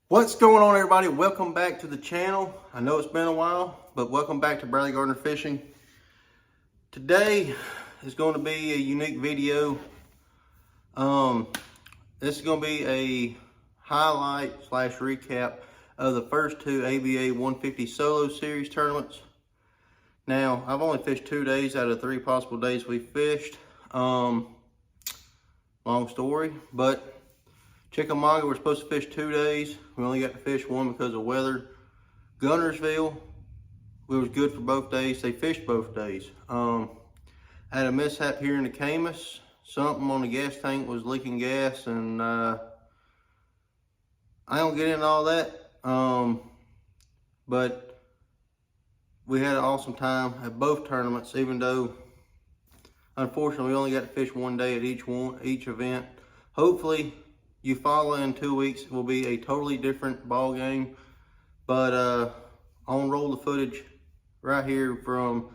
What's going on, everybody? Welcome back to the channel. I know it's been a while, but welcome back to Bradley Gardner Fishing. Today is going to be a unique video. This is going to be a highlight / recap of the first two ABA 150 Solo Series tournaments. Now, I've only fished 2 days out of 3 possible days we fished. Long story, but Chickamauga, we're supposed to fish 2 days. We only got to fish one because of weather. Guntersville, it was good for both days. They fished both days. I had a mishap here in the Camus. Something on the gas tank was leaking gas, and I don't get into all that. But we had an awesome time at both tournaments, even though unfortunately we only got to fish 1 day at each event. Hopefully you follow in 2 weeks, it will be a totally different ball game. But I'll roll the footage right here from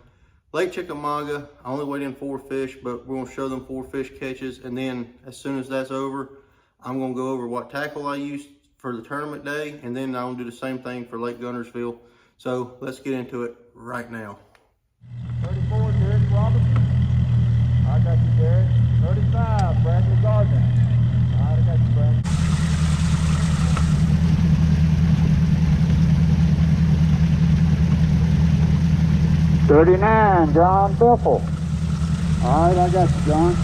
Lake Chickamauga. I only weighed in 4 fish, but we're gonna show them 4 fish catches. And then as soon as that's over, I'm gonna go over what tackle I used for the tournament day. And then I'm gonna do the same thing for Lake Guntersville. So let's get into it right now. 34, Derek Robinson. I got you, Derek. 35, Bradley Gardner. All right, I got you, Brad. $39, John Biffle. All right, I got you, John.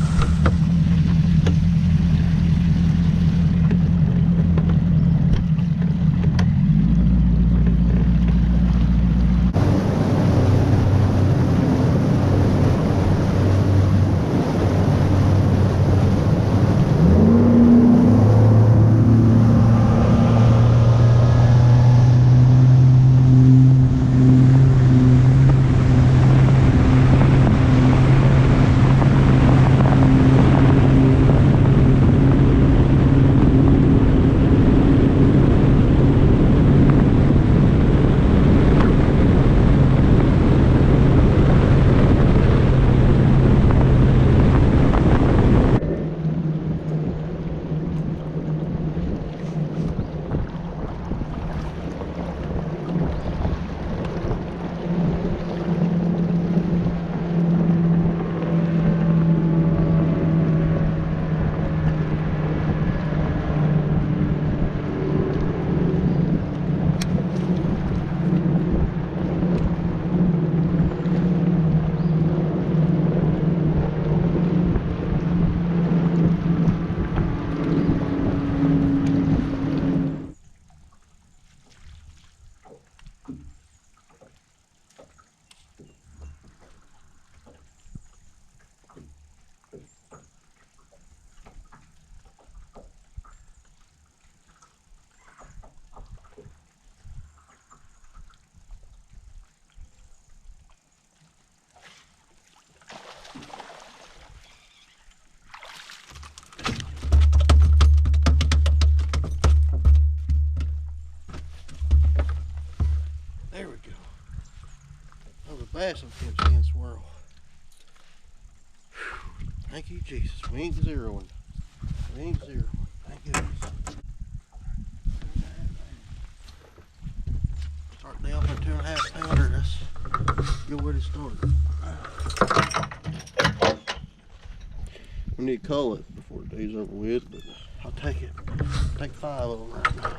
There we go. That was a bass I'm catching in swirl. Whew. Thank you, Jesus. We ain't zeroing. We ain't zeroing. Thank goodness. Start down for 2.5 pounder. That's a good way to start. We need to call it before the day's over with, but I'll take it. Take 5 of them right now.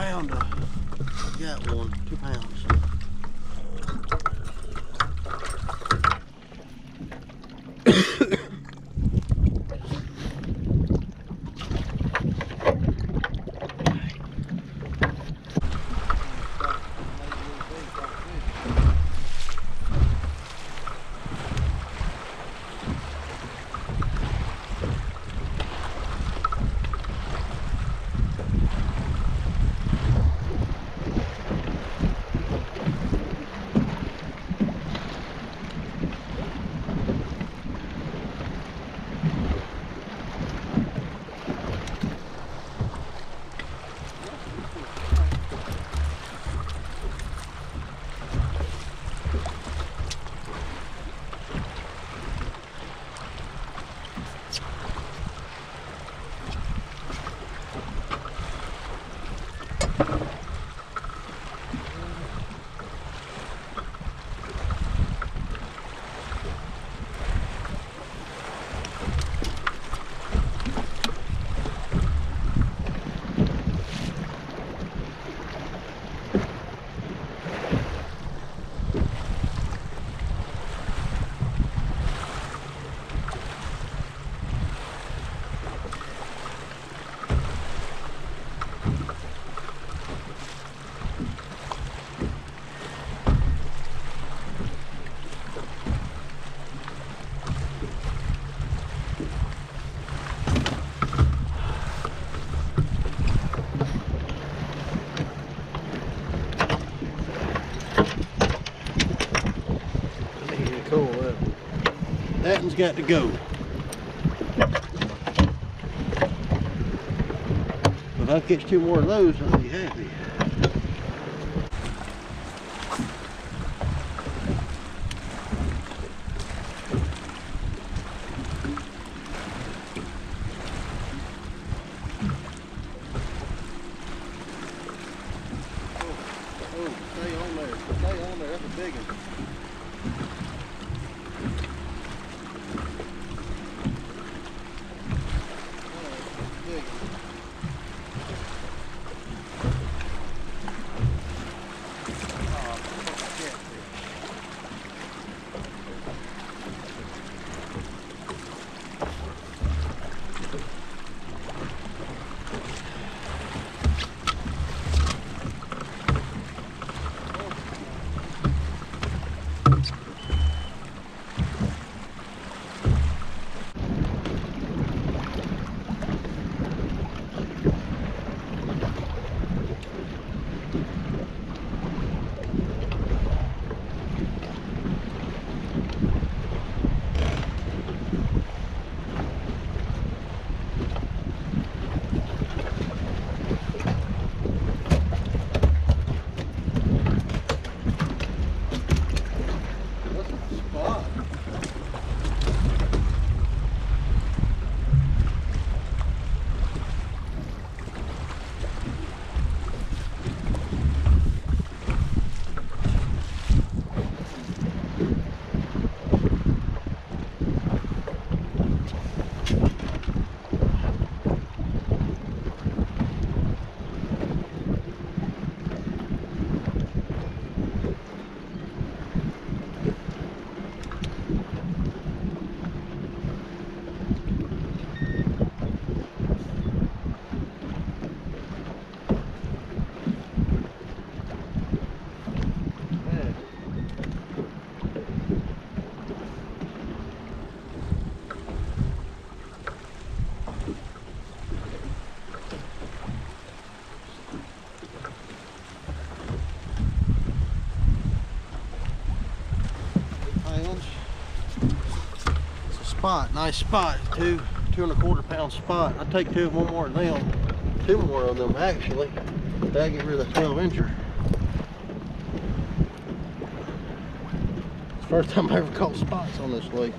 pound. Got one, 2 pounds. That one's got to go. If I catch 2 more of those, I'll be happy. Oh, stay on there. Stay on there. That's a big one. Spot, nice spot, 2.25 pound spot. I'll take one more of them, 2 more of them actually. That'll get rid of the 12 incher. It's the first time I ever caught spots on this lake.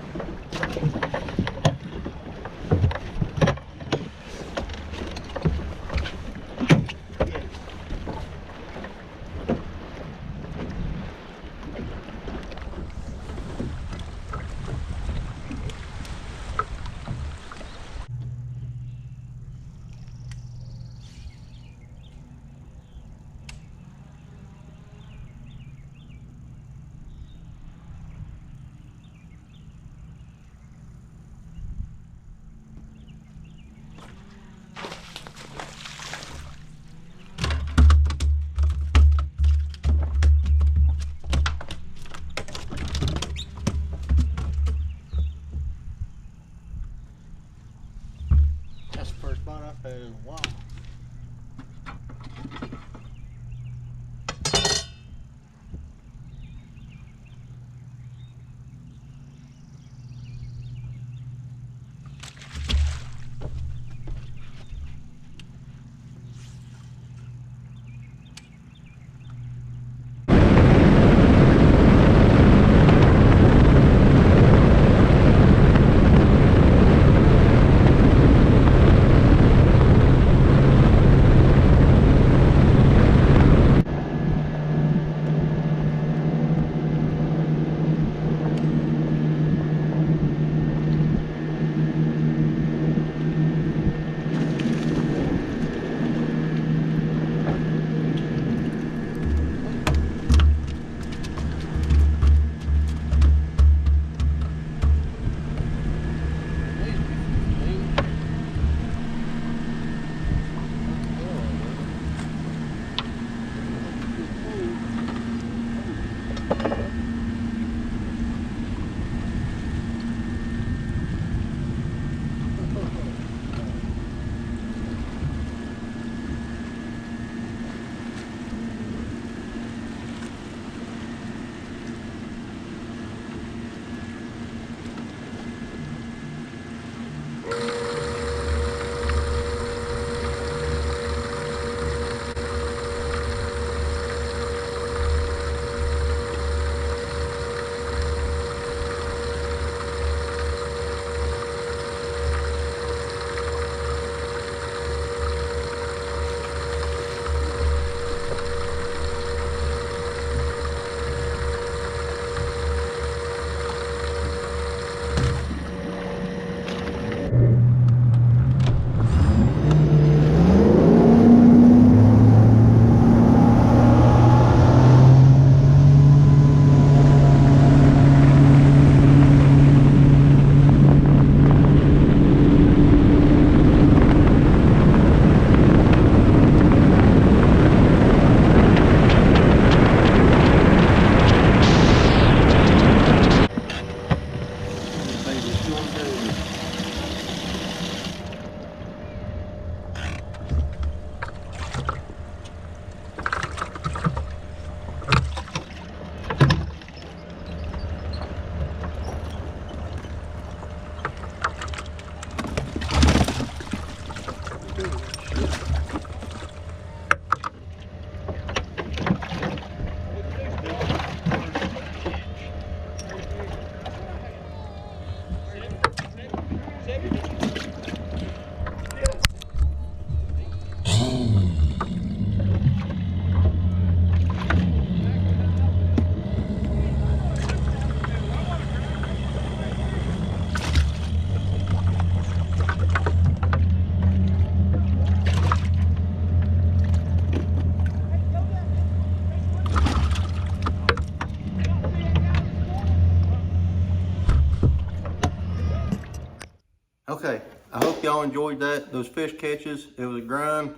y'all enjoyed those fish catches. It was a grind.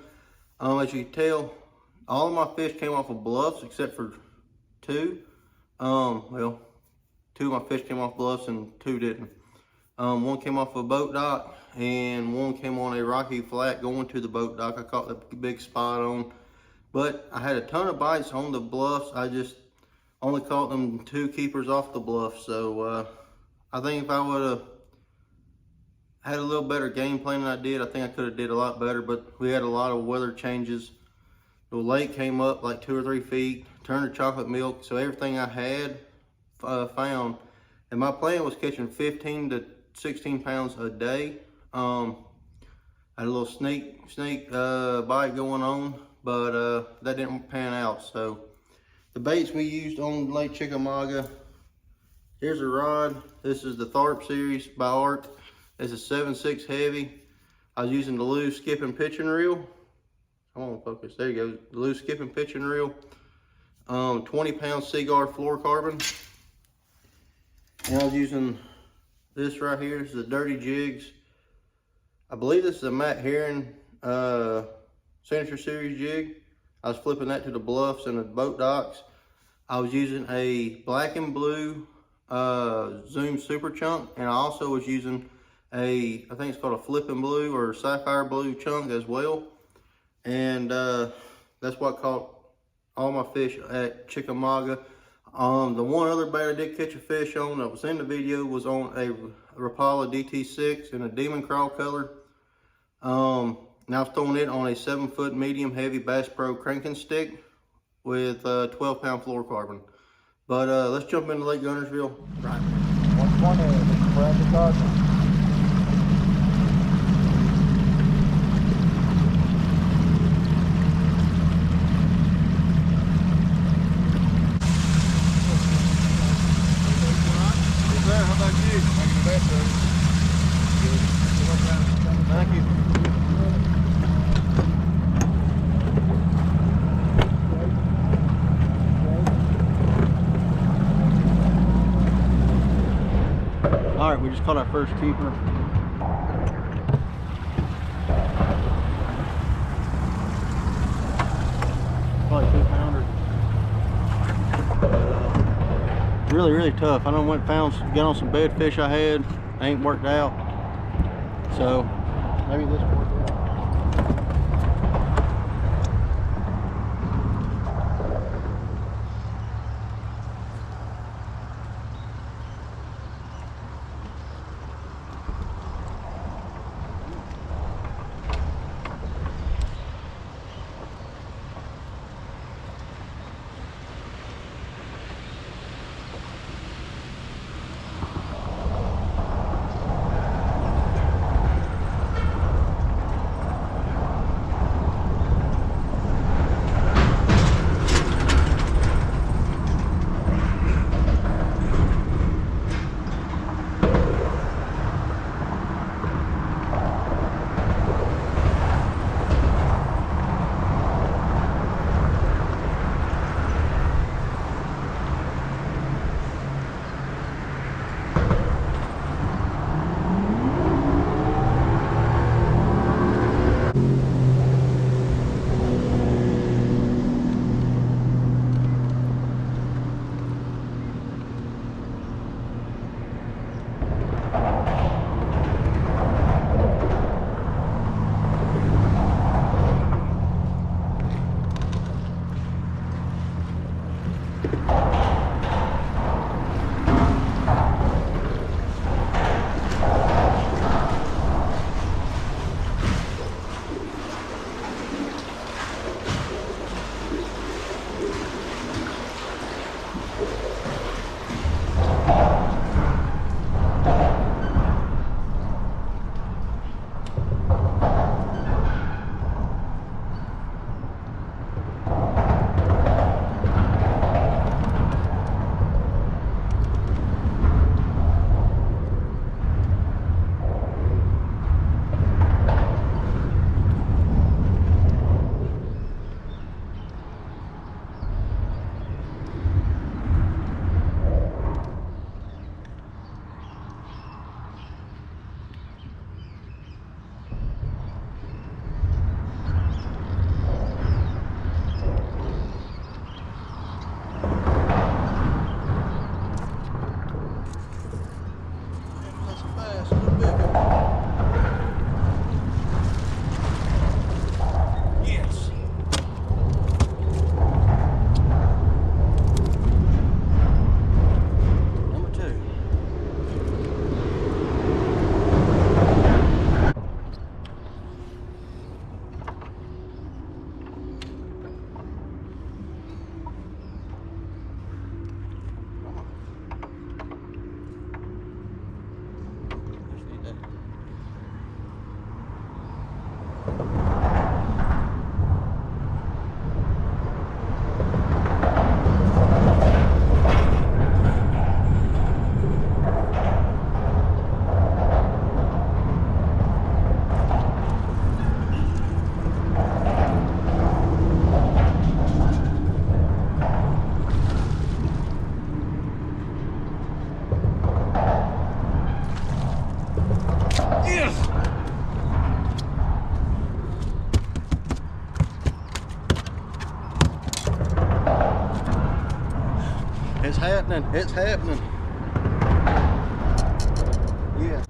As you can tell, all of my fish came off of bluffs except for two. Well, two of my fish came off bluffs and two didn't. One came off a boat dock and one came on a rocky flat going to the boat dock. I caught the big spot on, but I had a ton of bites on the bluffs. I just only caught them 2 keepers off the bluff. So I think if I would have had a little better game plan than I did, I think I could have did a lot better. But we had a lot of weather changes. The lake came up like 2 or 3 feet, turned to chocolate milk. So everything I had found, and my plan was catching 15 to 16 pounds a day. I had a little snake bite going on, but that didn't pan out. So the baits we used on Lake Chickamauga, here's a rod. This is the Tharp series by Arc. It's a 7.6 heavy. I was using the loose skipping pitching reel. Come on, focus. There you go. The loose skipping pitching reel. 20-pound Cigar fluorocarbon. And I was using this right here. This is the Dirty Jigs. I believe this is a Matt Herring Signature Series jig. I was flipping that to the bluffs and the boat docks. I was using a black and blue Zoom Super Chunk, and I also was using I think it's called a Flippin' Blue or Sapphire Blue chunk as well. And that's what caught all my fish at Chickamauga. The one other bait I did catch a fish on that was in the video was on a Rapala DT6 in a Demon Crawl color. And I was throwing it on a 7-foot medium heavy Bass Pro cranking stick with 12-pound fluorocarbon. But let's jump into Lake Guntersville. Right. 120, Bradley Gardner. Thank you. All right, we just caught our first keeper. Probably 2-pounder. Really tough. I done went got on some bed fish I had. Ain't worked out. So maybe this will work out. It's happening. It's happening. Yeah.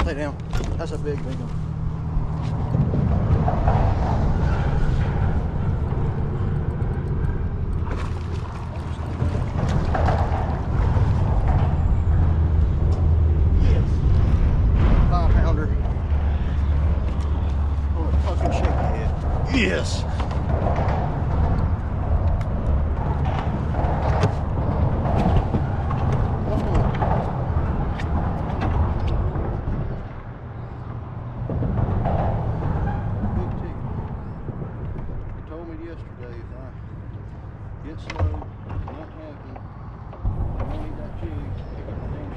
Stay down. That's a big one. Yes. 5-pounder. Oh, fucking shake your head. Yes. Yesterday, if I get slow, not happy, I don't need that jig, pick up the damn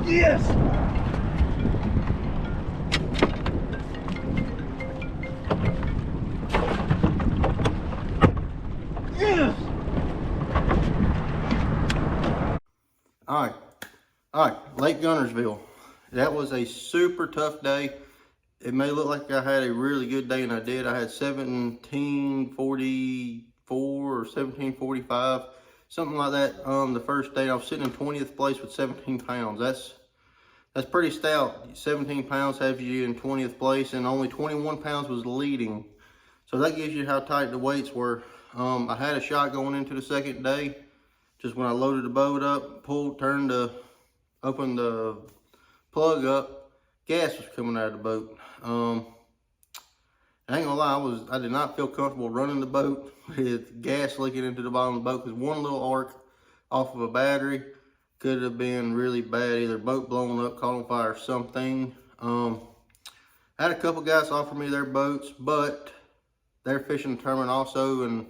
Yes! Yes! All right, Lake Guntersville. That was a super tough day. It may look like I had a really good day, and I did. I had 1744 or 1745, something like that. The first day I was sitting in 20th place with 17 pounds. That's pretty stout. 17 pounds has you in 20th place, and only 21 pounds was leading. So that gives you how tight the weights were. I had a shot going into the second day. Just when I loaded the boat up, opened the plug up, gas was coming out of the boat. I ain't gonna lie, I did not feel comfortable running the boat with gas leaking into the bottom of the boat, because one little arc off of a battery could have been really bad. Either boat blown up, caught on fire, or something. I had a couple guys offer me their boats, but they're fishing the tournament also, and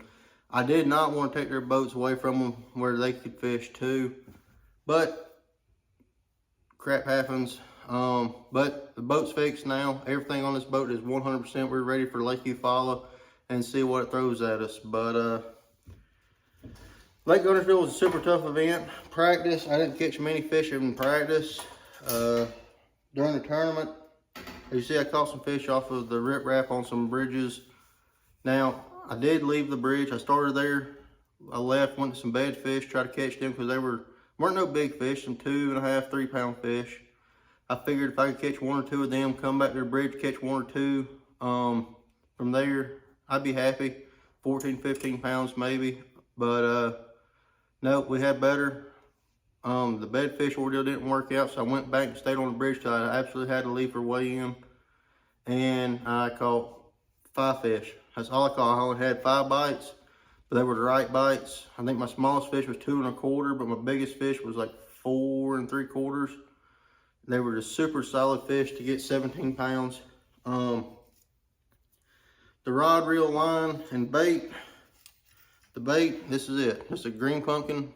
I did not want to take their boats away from them where they could fish too. But crap happens. But the boat's fixed now. Everything on this boat is 100%. We're ready for Lake Eufaula and see what it throws at us. But Lake Guntersville was a super tough event. Practice, I didn't catch many fish in practice. During the tournament, as you see, I caught some fish off of the riprap on some bridges. Now, I did leave the bridge. I started there. I left, went to some bed fish, tried to catch them because they weren't no big fish, some 2.5, 3 pound fish. I figured if I could catch 1 or 2 of them, come back to the bridge, catch 1 or 2. From there, I'd be happy. 14, 15 pounds maybe. But no, we had better. The bed fish ordeal didn't work out, so I went back and stayed on the bridge till I absolutely had to leave for weigh-in. And I caught 5 fish. That's all I caught. I only had 5 bites, but they were the right bites. I think my smallest fish was 2 1/4, but my biggest fish was like 4 3/4. They were just super solid fish to get 17 pounds. The rod, reel, line, and bait. The bait, this is it. It's a green pumpkin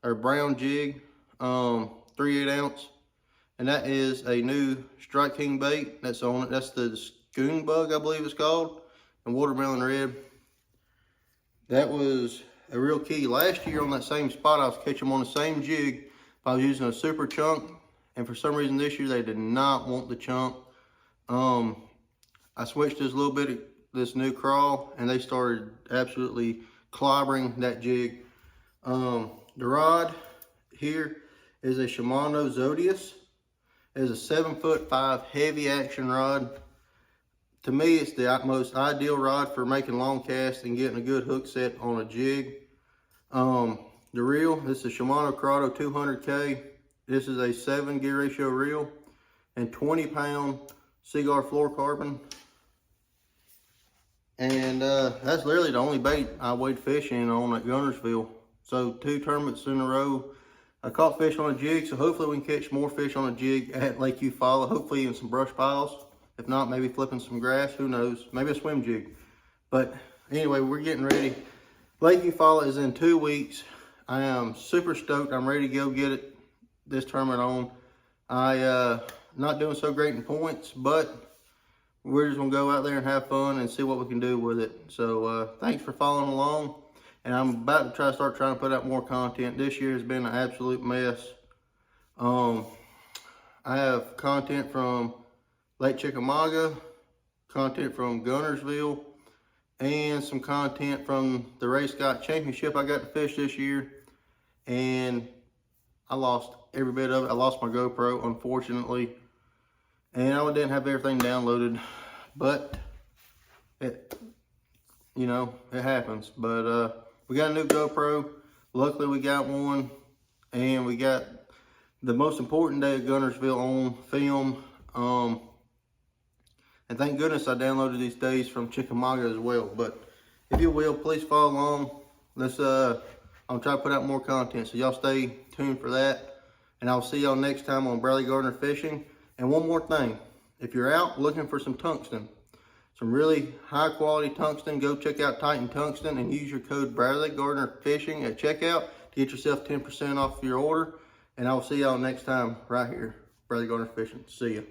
or brown jig, 3/8 ounce. And that is a new Strike King bait that's on it. That's the Goon Bug, I believe it's called, and watermelon red. That was a real key. Last year on that same spot, I was catching them on the same jig. I was using a super chunk, and for some reason this year they did not want the chunk. I switched this a little bit, this new crawl, and they started absolutely clobbering that jig. The rod here is a Shimano Zodius. It is a 7'5" heavy action rod. To me, it's the most ideal rod for making long casts and getting a good hook set on a jig. The reel, this is a Shimano Corrado 200K. This is a 7 gear ratio reel and 20-pound cigar fluorocarbon. And that's literally the only bait I wade fish in on at Guntersville. So 2 tournaments in a row. I caught fish on a jig, so hopefully we can catch more fish on a jig at Lake Eufaula. Hopefully in some brush piles. If not, maybe flipping some grass, who knows? Maybe a swim jig. But anyway, we're getting ready. Lake Eufaula is in 2 weeks. I am super stoked. I'm ready to go get it, this tournament on. Not doing so great in points, but we're just gonna go out there and have fun and see what we can do with it. So thanks for following along. And I'm about to start trying to put out more content. This year has been an absolute mess. I have content from Lake Chickamauga, content from Guntersville, and some content from the Ray Scott Championship I got to fish this year. And I lost every bit of it. I lost my GoPro, unfortunately. And I didn't have everything downloaded, but it happens. But we got a new GoPro. Luckily we got one, and we got the most important day of Guntersville on film. And thank goodness I downloaded these days from Chickamauga as well. But if you will, please follow along. I'll try to put out more content, so y'all stay tuned for that. And I'll see y'all next time on Bradley Gardner Fishing. And one more thing, if you're out looking for some tungsten, some really high quality tungsten, go check out Titan Tungsten and use your code Bradley Gardner Fishing at checkout to get yourself 10% off your order. And I'll see y'all next time right here, Bradley Gardner Fishing. See ya.